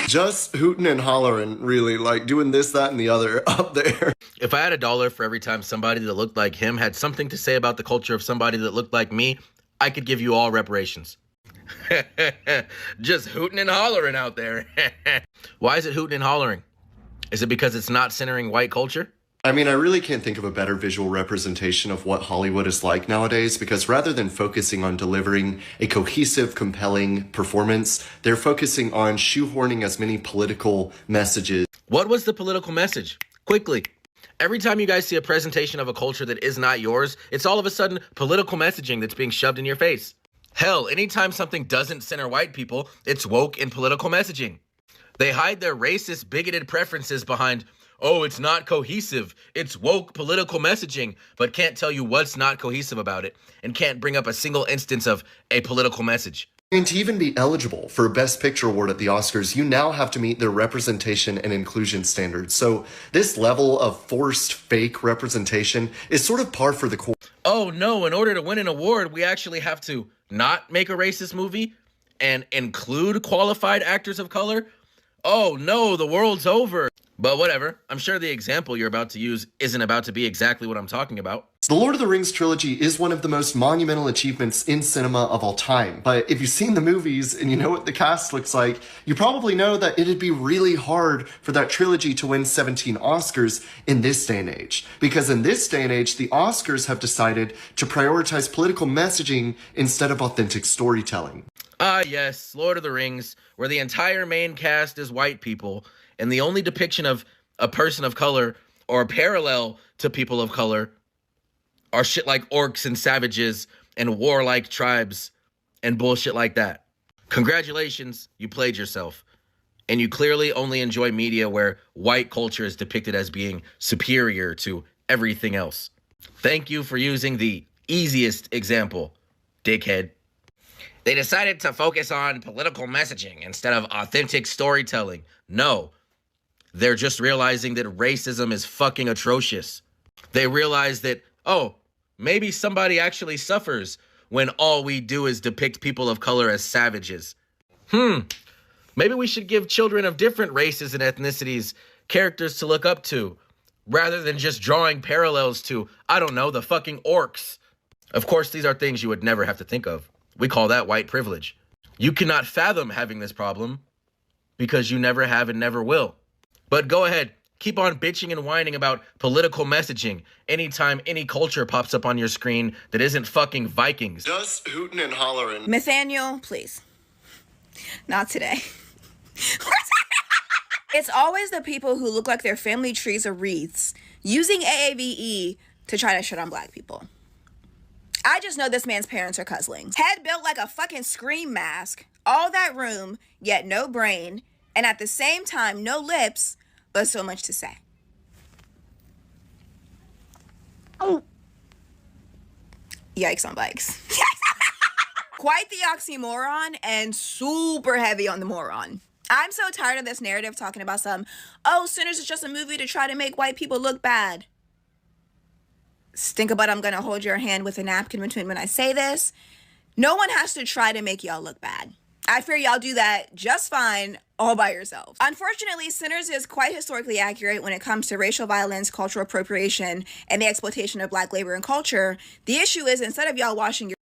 Just hooting and hollering, really, like doing this, that, and the other up there. If I had $1 for every time somebody that looked like him had something to say about the culture of somebody that looked like me, I could give you all reparations. Just hooting and hollering out there. Why is it hooting and hollering? Is it because it's not centering white culture? I mean, I really can't think of a better visual representation of what Hollywood is like nowadays, because rather than focusing on delivering a cohesive, compelling performance, they're focusing on shoehorning as many political messages. What was the political message? Quickly. Every time you guys see a presentation of a culture that is not yours, it's all of a sudden political messaging that's being shoved in your face. Hell, anytime something doesn't center white people, it's woke and political messaging. They hide their racist, bigoted preferences behind, oh, it's not cohesive, it's woke political messaging, but can't tell you what's not cohesive about it, and can't bring up a single instance of a political message. And to even be eligible for a Best Picture award at the Oscars, you now have to meet their representation and inclusion standards. So this level of forced fake representation is sort of par for the course. Oh no, in order to win an award, we actually have to not make a racist movie and include qualified actors of color? Oh no, the world's over. But whatever, I'm sure the example you're about to use isn't about to be exactly what I'm talking about. The Lord of the Rings trilogy is one of the most monumental achievements in cinema of all time. But if you've seen the movies and you know what the cast looks like, you probably know that it'd be really hard for that trilogy to win 17 Oscars in this day and age. Because in this day and age, the Oscars have decided to prioritize political messaging instead of authentic storytelling. Ah yes, Lord of the Rings, where the entire main cast is white people, and the only depiction of a person of color or parallel to people of color are shit like orcs and savages and warlike tribes and bullshit like that. Congratulations, you played yourself. And you clearly only enjoy media where white culture is depicted as being superior to everything else. Thank you for using the easiest example, dickhead. They decided to focus on political messaging instead of authentic storytelling. No, they're just realizing that racism is fucking atrocious. They realize that, oh, maybe somebody actually suffers when all we do is depict people of color as savages. Maybe we should give children of different races and ethnicities characters to look up to, rather than just drawing parallels to, I don't know, the fucking orcs. Of course, these are things you would never have to think of. We call that white privilege. You cannot fathom having this problem because you never have and never will. But go ahead, keep on bitching and whining about political messaging anytime any culture pops up on your screen that isn't fucking Vikings. Just hooting and hollering. Nathaniel, please. Not today. It's always the people who look like their family trees are wreaths using AAVE to try to shit on black people. I just know this man's parents are cuzzlings. Head built like a fucking scream mask. All that room, yet no brain. And at the same time, no lips, but so much to say. Oh. Yikes on bikes. Quite the oxymoron and super heavy on the moron. I'm so tired of this narrative talking about Sinners is just a movie to try to make white people look bad. Think about I'm gonna hold your hand with a napkin between when I say this. No one has to try to make y'all look bad. I fear y'all do that just fine all by yourselves. Unfortunately, Sinners is quite historically accurate when it comes to racial violence, cultural appropriation, and the exploitation of black labor and culture. The issue is, instead of y'all washing your...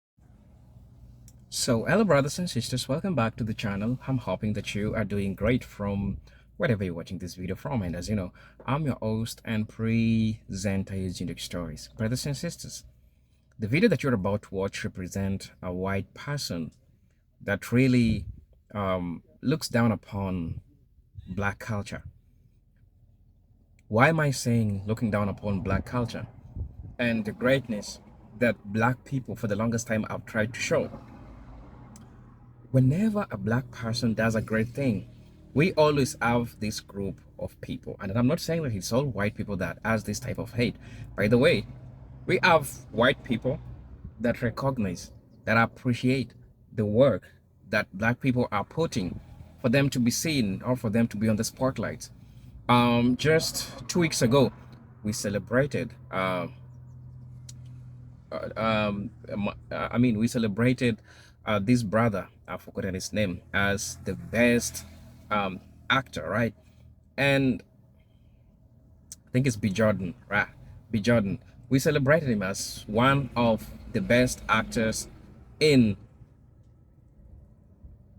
So hello brothers and sisters, welcome back to the channel. I'm hoping that you are doing great from wherever you're watching this video from. And as you know, I'm your host and presenter Unique Stories. Brothers and sisters, the video that you're about to watch represents a white person that really looks down upon black culture. Why am I saying looking down upon black culture and the greatness that black people for the longest time have tried to show? Whenever a black person does a great thing, we always have this group of people, and I'm not saying that it's all white people that has this type of hate. By the way, we have white people that recognize, that appreciate the work that black people are putting for them to be seen or for them to be on the spotlight. Just 2 weeks ago, we celebrated this brother, I've forgotten his name, as the best actor, right? And I think it's B. Jordan, right? B. Jordan. We celebrated him as one of the best actors in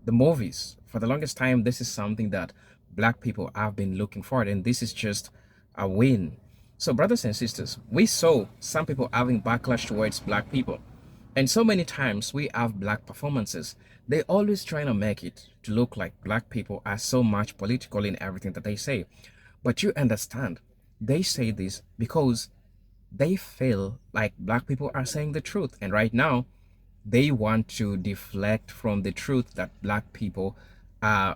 the movies. For the longest time, this is something that black people have been looking for, and this is just a win. So, brothers and sisters, we saw some people having backlash towards black people. And so many times we have black performances. They always trying to make it to look like black people are so much political in everything that they say. But you understand, they say this because they feel like black people are saying the truth. And right now, they want to deflect from the truth that black people are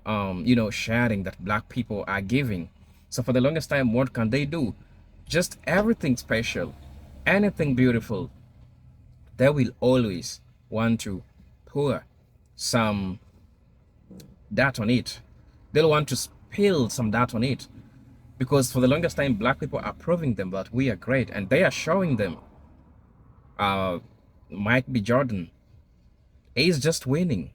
sharing, that black people are giving. So for the longest time, what can they do? Just everything special, anything beautiful, they will always want to pour some dirt on it. They'll want to spill some dirt on it, because for the longest time black people are proving them that we are great, and they are showing them. Mike B. Jordan, he's just winning.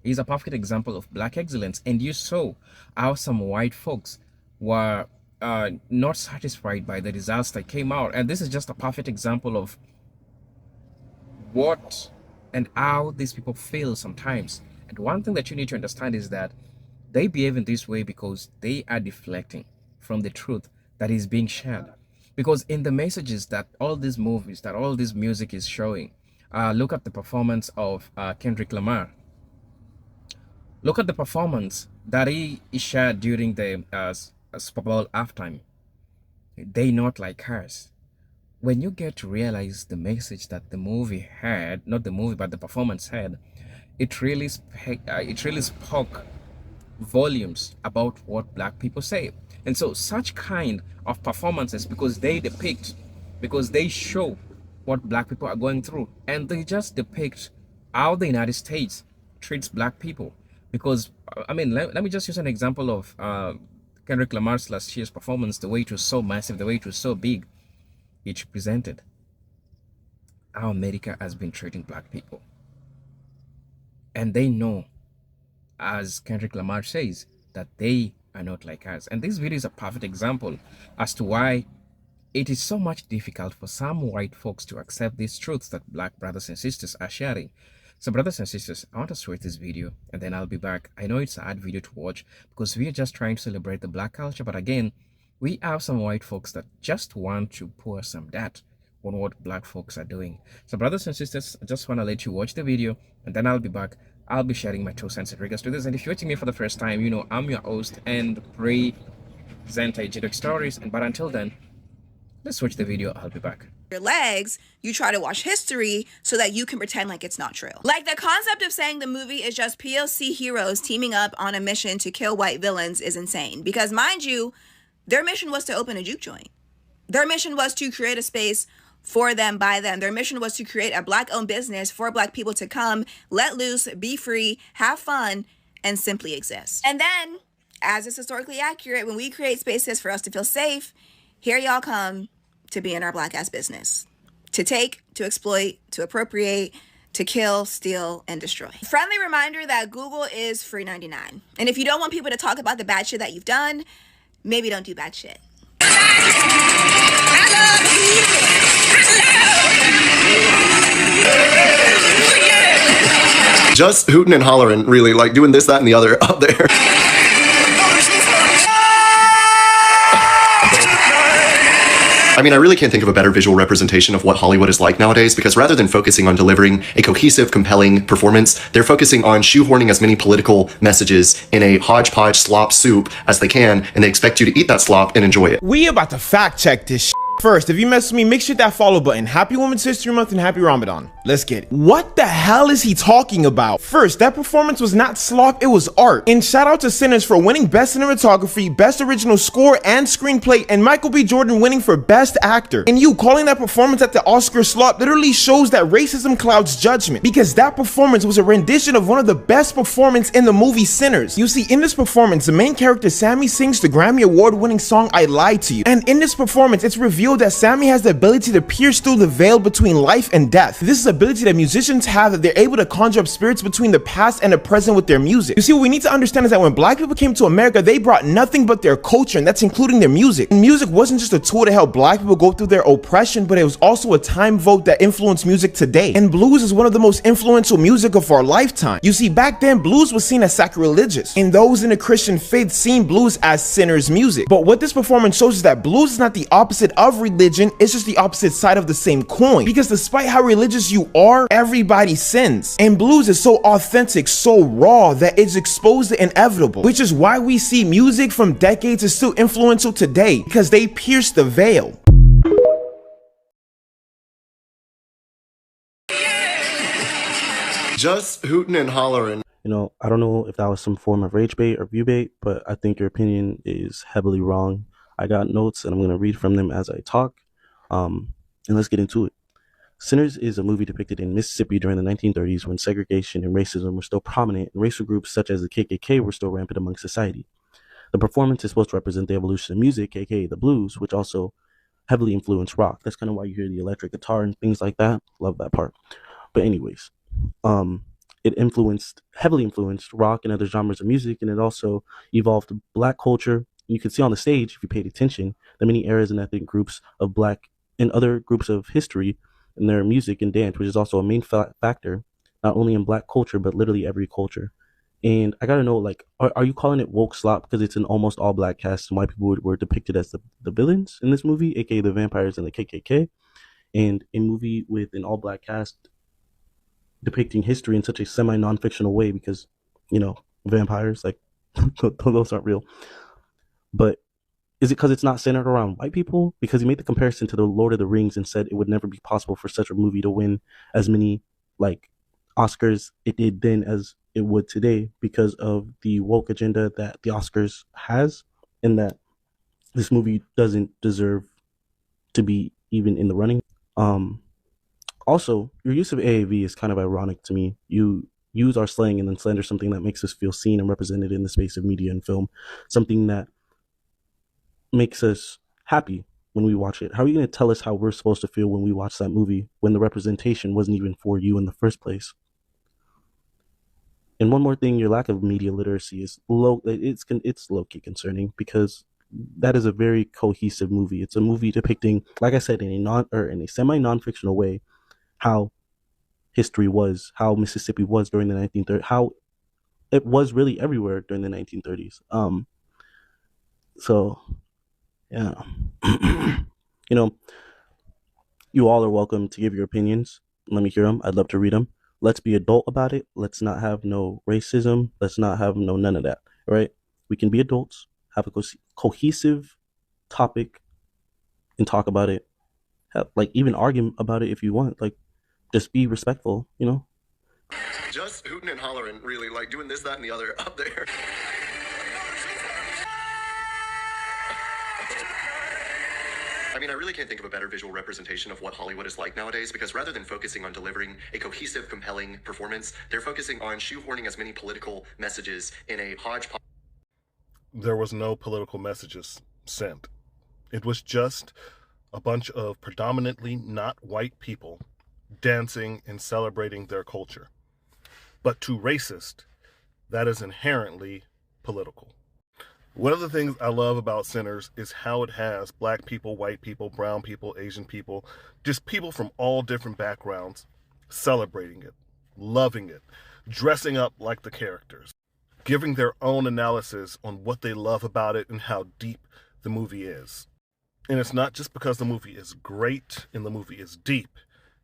He's a perfect example of black excellence. And you saw how some white folks were not satisfied by the results that came out. And this is just a perfect example of what and how these people feel sometimes. And one thing that you need to understand is that they behave in this way because they are deflecting from the truth that is being shared. Because in the messages that all these movies, that all this music is showing, look at the performance of Kendrick Lamar. Look at the performance that he shared during the Super Bowl halftime. They not like us. When you get to realize the message that the movie had, not the movie, but the performance had, it really spoke volumes about what black people say. And so such kind of performances, because they depict, because they show what black people are going through, and they just depict how the United States treats black people. Because I mean, let me just use an example of Kendrick Lamar's last year's performance. The way it was so massive, the way it was so big, it represented how America has been treating black people. And they know, as Kendrick Lamar says, that they are not like us. And this video is a perfect example as to why it is so much difficult for some white folks to accept these truths that black brothers and sisters are sharing. So brothers and sisters, I want to switch this video and then I'll be back. I know it's a hard video to watch because we are just trying to celebrate the black culture, but again, we have some white folks that just want to pour some dirt on what black folks are doing. So brothers and sisters, I just want to let you watch the video and then I'll be back. I'll be sharing my 2 cents in regards to this. And if you're watching me for the first time, you know I'm your host and presenter Jidok Stories. But until then, let's watch the video. I'll be back. Your legs, you try to watch history so that you can pretend like it's not true. Like the concept of saying the movie is just POC heroes teaming up on a mission to kill white villains is insane. Because mind you, their mission was to open a juke joint. Their mission was to create a space for them, by them. Their mission was to create a black-owned business for black people to come, let loose, be free, have fun, and simply exist. And then, as is historically accurate, when we create spaces for us to feel safe, here y'all come to be in our black-ass business. To take, to exploit, to appropriate, to kill, steal, and destroy. Friendly reminder that Google is free 99. And if you don't want people to talk about the bad shit that you've done, maybe don't do bad shit. Just hooting and hollering, really, like doing this, that, and the other up there. I mean, I really can't think of a better visual representation of what Hollywood is like nowadays, because rather than focusing on delivering a cohesive, compelling performance, they're focusing on shoehorning as many political messages in a hodgepodge slop soup as they can, and they expect you to eat that slop and enjoy it. We about to fact check this shit. First, if you mess with me, make sure that follow button. Happy Women's History Month and happy Ramadan. Let's get it. What the hell is he talking about? First, that performance was not slop, it was art. And shout out to Sinners for winning Best Cinematography, Best Original Score and Screenplay, and Michael B. Jordan winning for Best Actor. And you calling that performance at the Oscar slop literally shows that racism clouds judgment, because that performance was a rendition of one of the best performances in the movie Sinners. You see, in this performance, the main character Sammy sings the Grammy Award winning song I Lied to You. And in this performance, it's revealed revealed that Sammy has the ability to pierce through the veil between life and death. This is an ability that musicians have, that they're able to conjure up spirits between the past and the present with their music. You see, what we need to understand is that when black people came to America, they brought nothing but their culture, and that's including their music. And music wasn't just a tool to help black people go through their oppression, but it was also a time vote that influenced music today. And blues is one of the most influential music of our lifetime. You see, back then, blues was seen as sacrilegious, and those in the Christian faith seen blues as sinners' music. But what this performance shows is that blues is not the opposite of religion, it's just the opposite side of the same coin. Because despite how religious you are, everybody sins. And blues is so authentic, so raw, that it's exposed the inevitable, which is why we see music from decades is still influential today, because they pierce the veil. Just hooting and hollering. You know, I don't know if that was some form of rage bait or view bait, but I think your opinion is heavily wrong. I got notes and I'm going to read from them as I talk. And let's get into it. Sinners is a movie depicted in Mississippi during the 1930s when segregation and racism were still prominent and racial groups such as the KKK were still rampant among society. The performance is supposed to represent the evolution of music, aka the blues, which also heavily influenced rock. That's kind of why you hear the electric guitar and things like that. Love that part. But anyways, it heavily influenced rock and other genres of music, and it also evolved black culture. You can see on the stage, if you paid attention, the many eras and ethnic groups of black and other groups of history in their music and dance, which is also a main factor, not only in black culture, but literally every culture. And I gotta know, like, are you calling it woke slop because it's an almost all black cast and white people were depicted as the villains in this movie, aka the vampires and the KKK, and a movie with an all black cast depicting history in such a semi non-fictional way because, you know, vampires, like, those aren't real. But is it because it's not centered around white people? Because he made the comparison to the Lord of the Rings and said it would never be possible for such a movie to win as many, like, Oscars it did then as it would today because of the woke agenda that the Oscars has, and that this movie doesn't deserve to be even in the running. Also, your use of AAV is kind of ironic to me. You use our slang and then slander something that makes us feel seen and represented in the space of media and film, something that makes us happy when we watch it. How are you going to tell us how we're supposed to feel when we watch that movie when the representation wasn't even for you in the first place? And one more thing, your lack of media literacy is it's low-key concerning because that is a very cohesive movie. It's a movie depicting, like I said, in a semi non-fictional way, how history was, how Mississippi was during the 1930s, how it was really everywhere during the 1930s. So yeah. You know, you all are welcome to give your opinions. Let me hear them. I'd love to read them. Let's be adult about it. Let's not have no racism. Let's not have none of that. All right? We can be adults, have a cohesive topic, and talk about it. Like, even argue about it if you want. Like, just be respectful, you know? Just hooting and hollering, really, like doing this, that, and the other up there. I mean, I really can't think of a better visual representation of what Hollywood is like nowadays, because rather than focusing on delivering a cohesive, compelling performance, they're focusing on shoehorning as many political messages in a hodgepodge. There was no political messages sent. It was just a bunch of predominantly not white people dancing and celebrating their culture. But to racist, that is inherently political. One of the things I love about Sinners is how it has black people, white people, brown people, Asian people, just people from all different backgrounds celebrating it, loving it, dressing up like the characters, giving their own analysis on what they love about it and how deep the movie is. And it's not just because the movie is great and the movie is deep.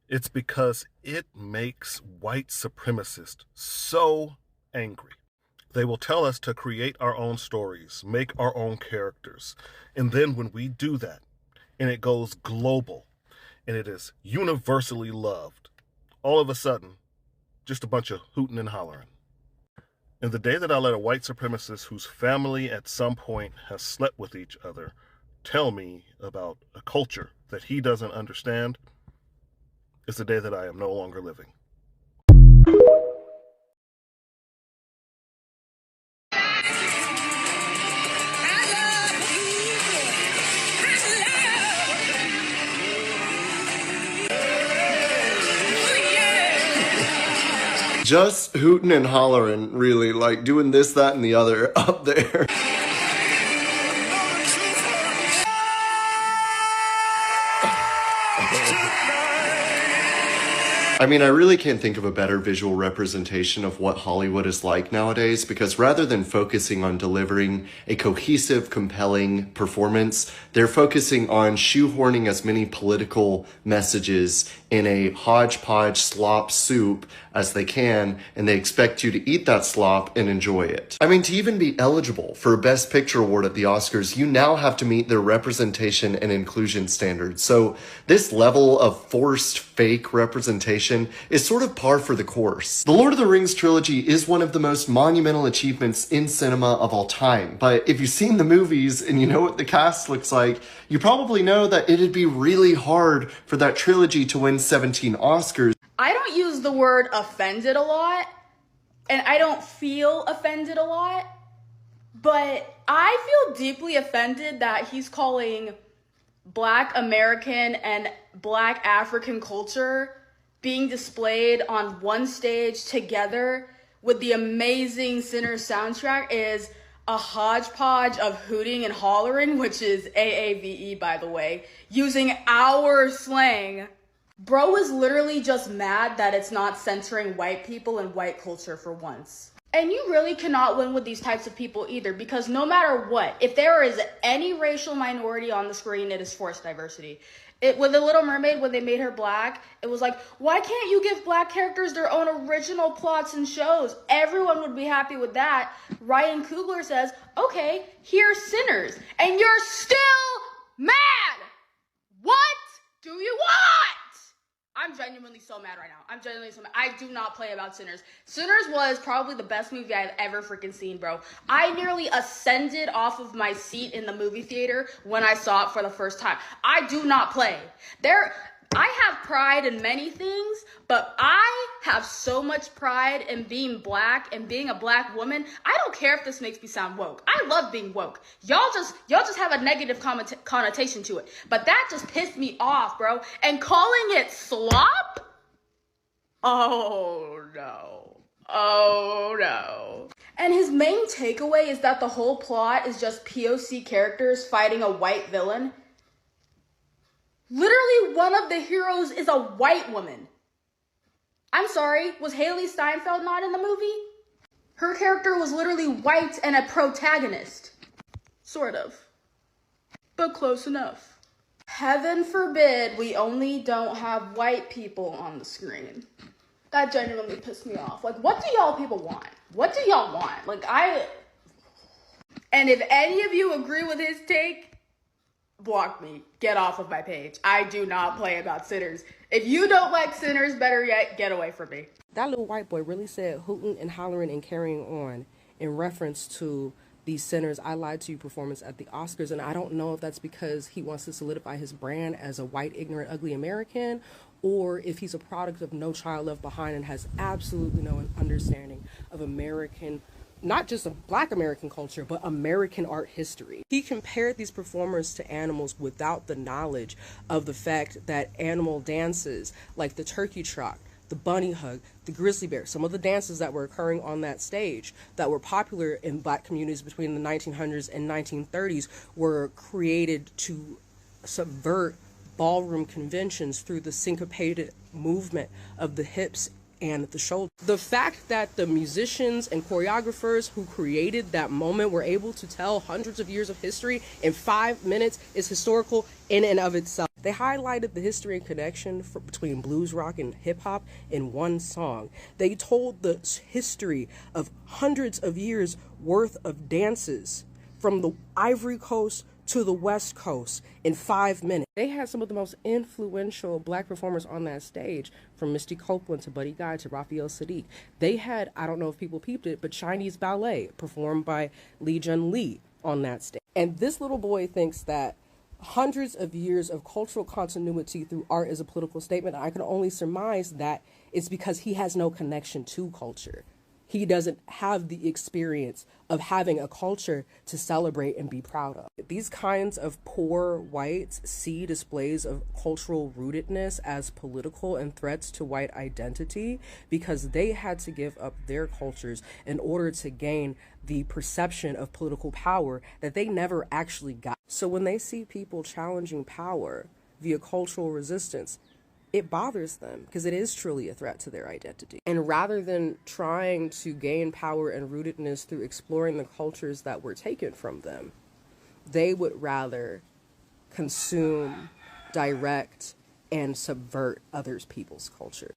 It's because it makes white supremacists so angry. They will tell us to create our own stories, make our own characters. And then when we do that, and it goes global, and it is universally loved, all of a sudden, just a bunch of hooting and hollering. And the day that I let a white supremacist whose family at some point has slept with each other tell me about a culture that he doesn't understand is the day that I am no longer living. Just hooting and hollering, really, like doing this, that, and the other up there. I mean, I really can't think of a better visual representation of what Hollywood is like nowadays, because rather than focusing on delivering a cohesive, compelling performance, they're focusing on shoehorning as many political messages in a hodgepodge slop soup as they can, and they expect you to eat that slop and enjoy it. I mean, to even be eligible for a Best Picture award at the Oscars, you now have to meet their representation and inclusion standards. So this level of forced fake representation is sort of par for the course. The Lord of the Rings trilogy is one of the most monumental achievements in cinema of all time, but if you've seen the movies and you know what the cast looks like, you probably know that it'd be really hard for that trilogy to win 17 Oscars. I don't use the word offended a lot, and I don't feel offended a lot, but I feel deeply offended that he's calling Black American and Black African culture being displayed on one stage together with the amazing Sinners soundtrack is a hodgepodge of hooting and hollering, which is AAVE, by the way, using our slang. Bro is literally just mad that it's not centering white people and white culture for once. And you really cannot win with these types of people either, because no matter what, if there is any racial minority on the screen, it is forced diversity. With The Little Mermaid, when they made her black, it was like, why can't you give black characters their own original plots and shows? Everyone would be happy with that. Ryan Coogler says, okay, here's Sinners, and you're still mad! What do you want? I'm genuinely so mad right now. I'm genuinely so mad. I do not play about Sinners. Sinners was probably the best movie I've ever freaking seen, bro. I nearly ascended off of my seat in the movie theater when I saw it for the first time. I do not play. I have pride in many things, but I have so much pride in being black and being a black woman. I don't care if this makes me sound woke. I love being woke. Y'all just have a negative connotation to it. But that just pissed me off, bro. And calling it slop? Oh no. Oh no. And his main takeaway is that the whole plot is just POC characters fighting a white villain. Literally, one of the heroes is a white woman. I'm sorry, was Haley Steinfeld not in the movie? Her character was literally white and a protagonist. Sort of. But close enough. Heaven forbid we only don't have white people on the screen. That genuinely pissed me off. Like, what do y'all people want? What do y'all want? And if any of you agree with his take, block me. Get off of my page. I do not play about Sinners. If you don't like Sinners, better yet, get away from me. That little white boy really said hooting and hollering and carrying on in reference to the Sinners I Lied to You performance at the Oscars. And I don't know if that's because he wants to solidify his brand as a white, ignorant, ugly American, or if he's a product of No Child Left Behind and has absolutely no understanding of American, not just of Black American culture, but American art history. He compared these performers to animals without the knowledge of the fact that animal dances like the turkey trot, the bunny hug, the grizzly bear, some of the dances that were occurring on that stage that were popular in Black communities between the 1900s and 1930s were created to subvert ballroom conventions through the syncopated movement of the hips and the shoulder. The fact that the musicians and choreographers who created that moment were able to tell hundreds of years of history in 5 minutes is historical in and of itself. They highlighted the history and connection between blues rock and hip hop in one song. They told the history of hundreds of years worth of dances from the Ivory Coast to the West Coast in 5 minutes. They had some of the most influential Black performers on that stage, from Misty Copeland to Buddy Guy to Raphael Sadiq. They had, I don't know if people peeped it, but Chinese ballet performed by Li Jun Li on that stage. And this little boy thinks that hundreds of years of cultural continuity through art is a political statement. I can only surmise that it's because he has no connection to culture. He doesn't have the experience of having a culture to celebrate and be proud of. These kinds of poor whites see displays of cultural rootedness as political and threats to white identity because they had to give up their cultures in order to gain the perception of political power that they never actually got. So when they see people challenging power via cultural resistance, it bothers them because it is truly a threat to their identity. And rather than trying to gain power and rootedness through exploring the cultures that were taken from them, they would rather consume, direct, and subvert others' people's culture.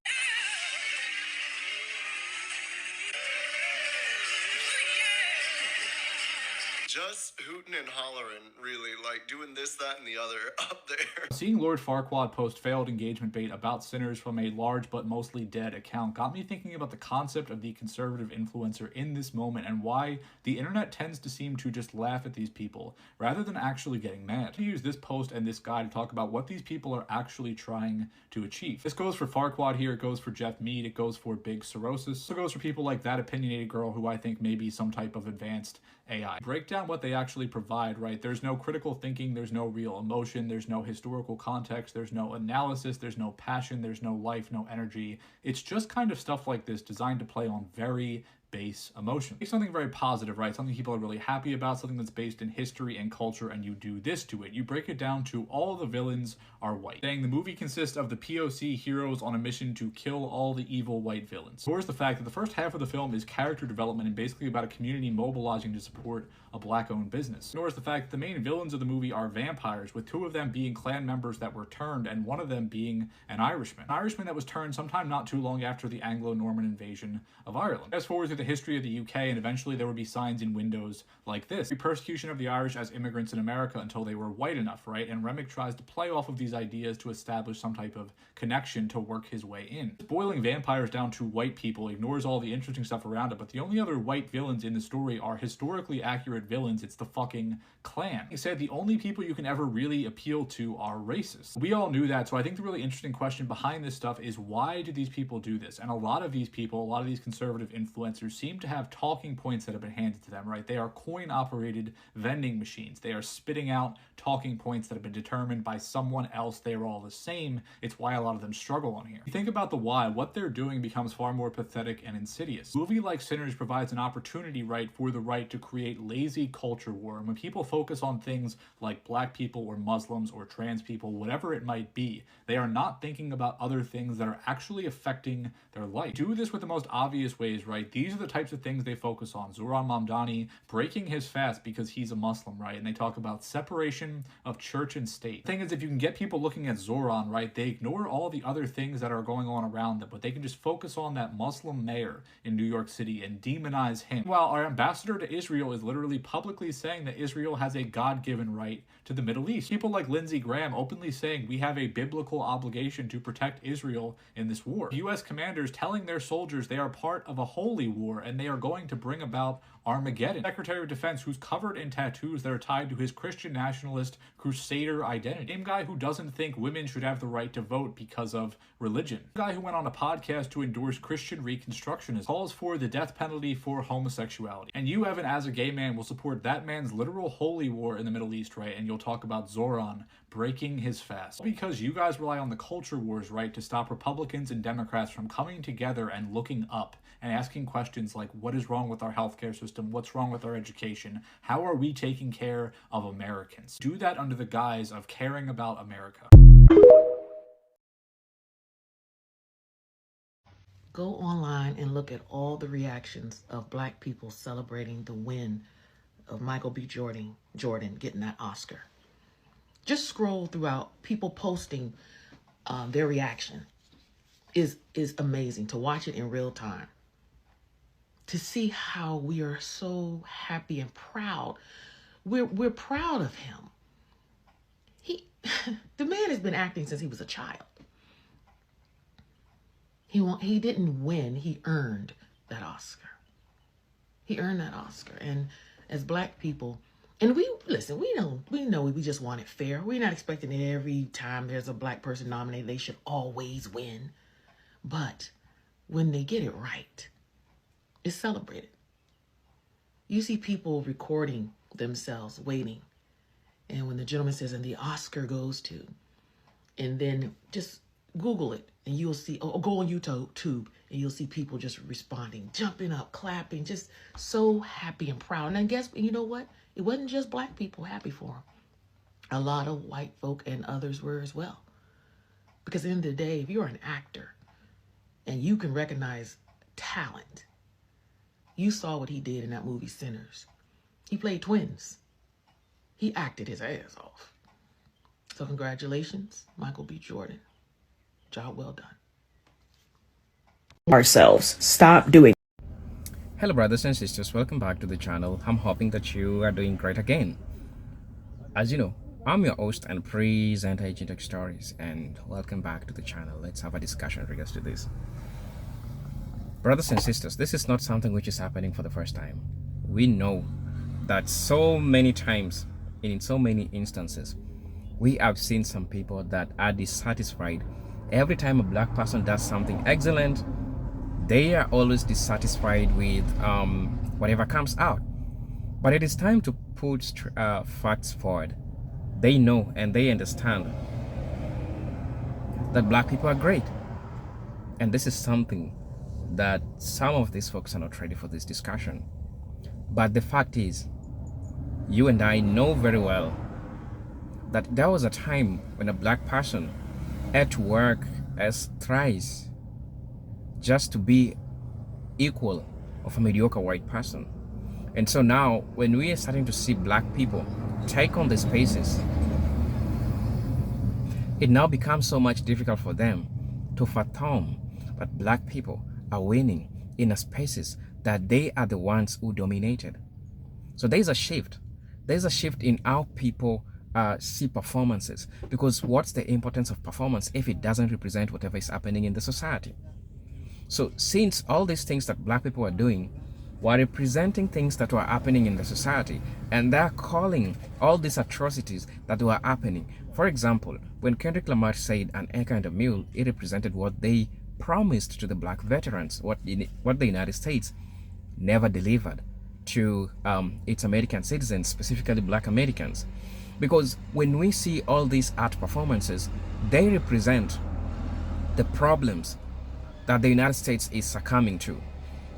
Just hooting and hollering, really, like doing this, that, and the other up there. Seeing Lord Farquaad post failed engagement bait about Sinners from a large but mostly dead account got me thinking about the concept of the conservative influencer in this moment and why the internet tends to seem to just laugh at these people rather than actually getting mad. I use this post and this guy to talk about what these people are actually trying to achieve. This goes for Farquaad here, it goes for Jeff Mead, it goes for Big Cirrhosis, it goes for people like that opinionated girl who I think may be some type of advanced AI. Break down what they actually provide, right? There's no critical thinking, there's no real emotion, there's no historical context, there's no analysis, there's no passion, there's no life, no energy. It's just kind of stuff like this designed to play on very base emotion. It's something very positive, right? Something people are really happy about, something that's based in history and culture, and you do this to it. You break it down to all the villains are white. Saying the movie consists of the POC heroes on a mission to kill all the evil white villains. Of course, the fact that the first half of the film is character development and basically about a community mobilizing to support a black-owned business. Nor is the fact that the main villains of the movie are vampires, with 2 of them being clan members that were turned and 1 of them being an Irishman. An Irishman that was turned sometime not too long after the Anglo-Norman invasion of Ireland. Fast forward through the history of the UK, and eventually there would be signs in windows like this. The persecution of the Irish as immigrants in America until they were white enough, right? And Remick tries to play off of these ideas to establish some type of connection to work his way in. Boiling vampires down to white people ignores all the interesting stuff around it, but the only other white villains in the story are historically accurate villains. It's the fucking Klan. He said the only people you can ever really appeal to are racist. We all knew that, so I think the really interesting question behind this stuff is why do these people do this? And a lot of these people, a lot of these conservative influencers seem to have talking points that have been handed to them, right? They are coin-operated vending machines. They are spitting out talking points that have been determined by someone else. They are all the same. It's why a lot of them struggle on here. You think about the why, what they're doing becomes far more pathetic and insidious. A movie like Sinners provides an opportunity, right, for the right to create lazy culture war. And when people focus on things like black people or Muslims or trans people, whatever it might be, they are not thinking about other things that are actually affecting their life. Do this with the most obvious ways, right? These are the types of things they focus on. Zohran Mamdani breaking his fast because he's a Muslim, right? And they talk about separation of church and state. The thing is, if you can get people looking at Zohran, right, they ignore all the other things that are going on around them, but they can just focus on that Muslim mayor in New York City and demonize him. While our ambassador to Israel is literally publicly saying that Israel has a God-given right to the Middle East. People like Lindsey Graham openly saying we have a biblical obligation to protect Israel in this war. U.S. commanders telling their soldiers they are part of a holy war and they are going to bring about Armageddon. Secretary of Defense who's covered in tattoos that are tied to his Christian nationalist crusader identity. Same guy who doesn't think women should have the right to vote because of religion. The guy who went on a podcast to endorse Christian Reconstructionism, calls for the death penalty for homosexuality. And you, Evan, as a gay man, will support that man's literal holy war in the Middle East, right? And you'll talk about Zohran breaking his fast. Because you guys rely on the culture wars, right, to stop Republicans and Democrats from coming together and looking up and asking questions like, what is wrong with our healthcare system? What's wrong with our education? How are we taking care of Americans? Do that under the guise of caring about America. Go online and look at all the reactions of black people celebrating the win of Michael B. Jordan getting that Oscar. Just scroll throughout, people posting their reaction is amazing to watch it in real time. To see how we are so happy and proud. We're proud of him. The man has been acting since he was a child. He didn't win, he earned that Oscar. He earned that Oscar. And as black people, and we know we just want it fair. We're not expecting every time there's a black person nominated, they should always win. But when they get it right, is celebrated. You see people recording themselves, waiting. And when the gentleman says, and the Oscar goes to, and then just Google it and you'll see, or go on YouTube and you'll see people just responding, jumping up, clapping, just so happy and proud. And I guess, you know what? It wasn't just black people happy for him. A lot of white folk and others were as well. Because at the end of the day, if you're an actor and you can recognize talent, you saw what he did in that movie Sinners. He played twins. He acted his ass off. So congratulations, Michael B. Jordan. Job well done. Ourselves. Stop doing. Hello brothers and sisters, welcome back to the channel. I'm hoping that you are doing great again. As you know, I'm your host and presenter Agent Tech Stories, and welcome back to the channel. Let's have a discussion in regards to this. Brothers and sisters, this is not something which is happening for the first time. We know that so many times, in so many instances, we have seen some people that are dissatisfied. Every time a black person does something excellent, they are always dissatisfied with whatever comes out. But it is time to put facts forward. They know and they understand that black people are great. And this is something that some of these folks are not ready for this discussion. But the fact is, you and I know very well that there was a time when a black person had to work as thrice just to be equal of a mediocre white person. And so now when we are starting to see black people take on the spaces, it now becomes so much difficult for them to fathom that black people are winning in the spaces that they are the ones who dominated. So there's a shift. There's a shift in how people see performances, because what's the importance of performance if it doesn't represent whatever is happening in the society? So since all these things that black people are doing were representing things that were happening in the society, and they're calling all these atrocities that were happening. For example, when Kendrick Lamar said an acre and a mule, it represented what they promised to the black veterans, what the United States never delivered to its American citizens, specifically black Americans. Because when we see all these art performances, they represent the problems that the United States is succumbing to.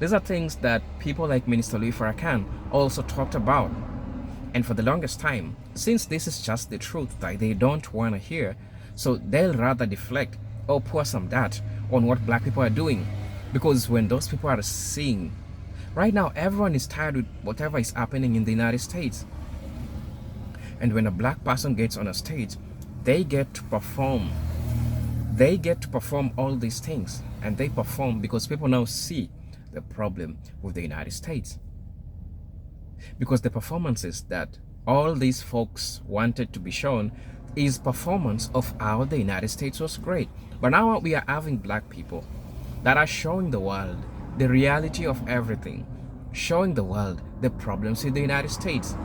These are things that people like Minister Louis Farrakhan also talked about. And for the longest time, since this is just the truth that they don't want to hear, so they'll rather deflect or pour some dirt on what black people are doing. Because when those people are seeing, right now everyone is tired with whatever is happening in the United States. And when a black person gets on a stage, they get to perform. They get to perform all these things. And they perform because people now see the problem with the United States. Because the performances that all these folks wanted to be shown is performance of how the United States was great. But now we are having black people that are showing the world the reality of everything, showing the world the problems in the United States.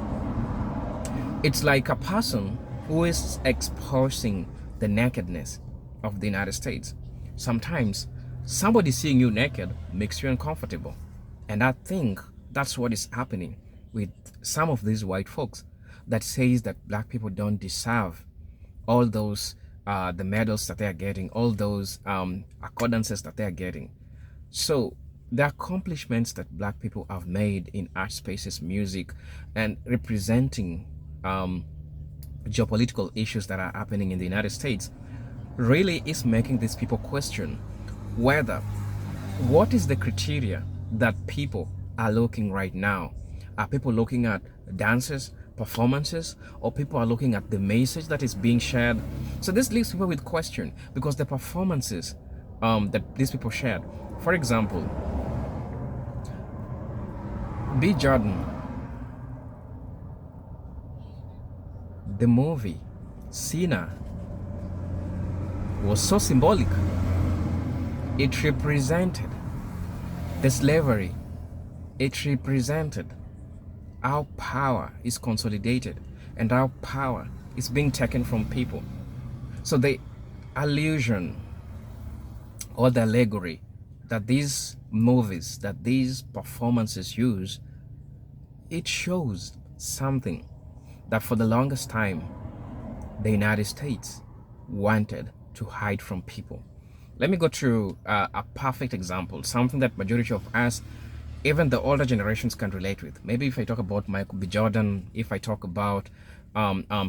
It's like a person who is exposing the nakedness of the United States. Sometimes somebody seeing you naked makes you uncomfortable. And I think that's what is happening with some of these white folks that says that black people don't deserve all those the medals that they are getting, all those accordances that they are getting. So the accomplishments that black people have made in art spaces, music, and representing geopolitical issues that are happening in the United States really is making these people question whether what is the criteria that people are looking right now. Are people looking at dances, performances, or people are looking at the message that is being shared? So this leaves people with question, because the performances that these people shared, for example, B. Jordan, the movie Cena was so symbolic. It represented the slavery. It represented how power is consolidated and how power is being taken from people. So the allusion or the allegory that these movies, that these performances use, it shows something that for the longest time, the United States wanted to hide from people. Let me go through a perfect example, something that majority of us, even the older generations, can relate with. Maybe if I talk about Michael B. Jordan, if I talk about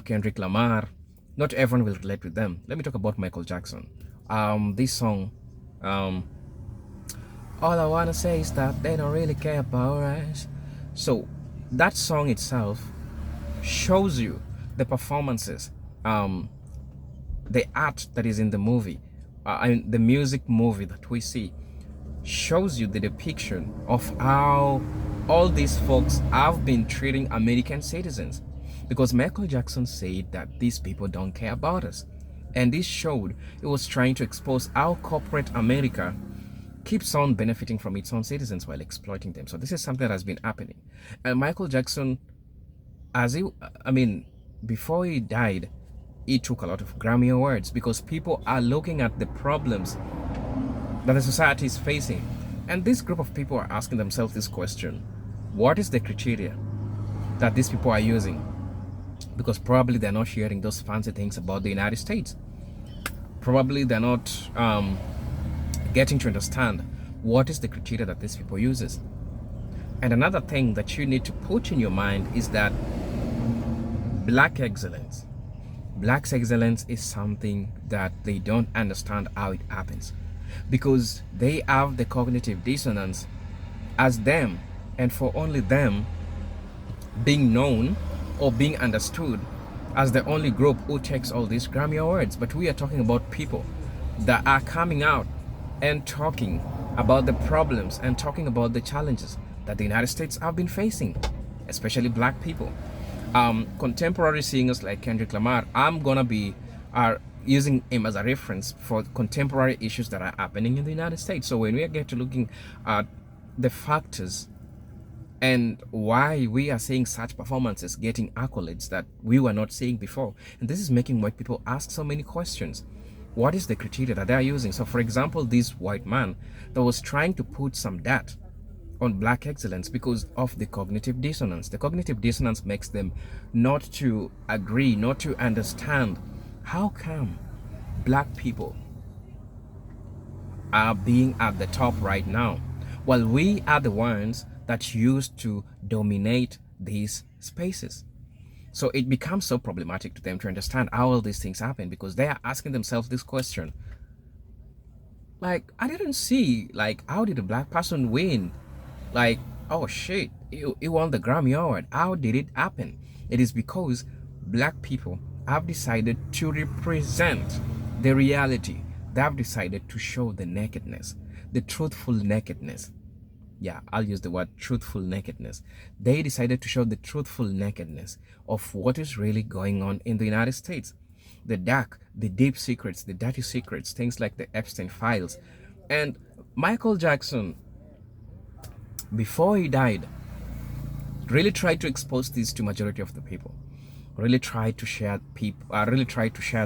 Kendrick Lamar, not everyone will relate with them. Let me talk about Michael Jackson. This song, all I wanna say is that they don't really care about us. So that song itself shows you the performances, the art that is in the movie, and the music movie that we see shows you the depiction of how all these folks have been treating American citizens. Because Michael Jackson said that these people don't care about us. And this showed it was trying to expose how corporate America keeps on benefiting from its own citizens while exploiting them. So this is something that has been happening. And Michael Jackson, before he died, he took a lot of Grammy Awards because people are looking at the problems that the society is facing. And this group of people are asking themselves this question: what is the criteria that these people are using? Because probably they're not hearing those fancy things about the United States. Probably they're not getting to understand what is the criteria that these people uses. And another thing that you need to put in your mind is that black excellence is something that they don't understand how it happens, because they have the cognitive dissonance as them, and for only them being known or being understood as the only group who takes all these Grammy Awards. But we are talking about people that are coming out and talking about the problems and talking about the challenges that the United States have been facing, especially black people. Contemporary singers like Kendrick Lamar, I'm gonna be using him as a reference for contemporary issues that are happening in the United States. So when we get to looking at the factors and why we are seeing such performances getting accolades that we were not seeing before, and this is making white people ask so many questions. What is the criteria that they're using? So for example, this white man that was trying to put some dirt on black excellence because of the cognitive dissonance. The cognitive dissonance makes them not to agree, not to understand how come black people are being at the top right now, while we are the ones that used to dominate these spaces. So it becomes so problematic to them to understand how all these things happen, because they are asking themselves this question. Like, I didn't see, like, how did a black person win? Like, oh shit, he won the Grammy Award. How did it happen? It is because black people have decided to represent the reality. They have decided to show the nakedness, the truthful nakedness. Yeah, I'll use the word truthful nakedness. They decided to show the truthful nakedness of what is really going on in the United States. The dark, the deep secrets, the dirty secrets, things like the Epstein files. And Michael Jackson, before he died, really tried to expose this to majority of the people. Really tried to share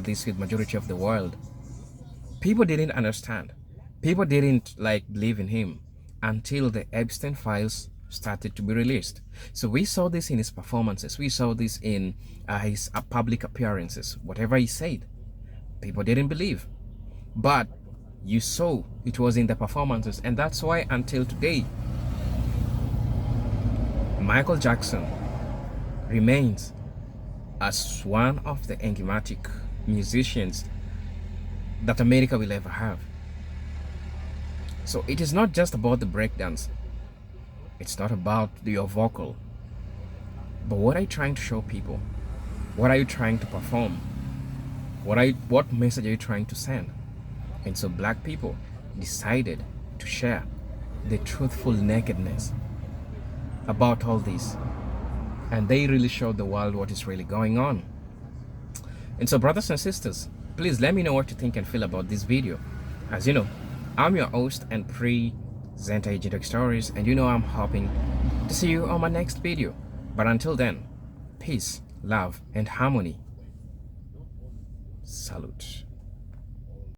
this with majority of the world. People didn't understand. People didn't believe in him until the Epstein files started to be released. So we saw this in his performances. We saw this in his public appearances. Whatever he said, people didn't believe. But you saw it was in the performances, and that's why until today, Michael Jackson remains as one of the enigmatic musicians that America will ever have. So it is not just about the breakdance. It's not about your vocal. But what are you trying to show people? What are you trying to perform? What message are you trying to send? And so black people decided to share the truthful nakedness about all this. And they really showed the world what is really going on. And so brothers and sisters, please let me know what you think and feel about this video. As you know, I'm your host and presenter Agent Stories, and you know I'm hoping to see you on my next video. But until then, peace, love, and harmony. Salute.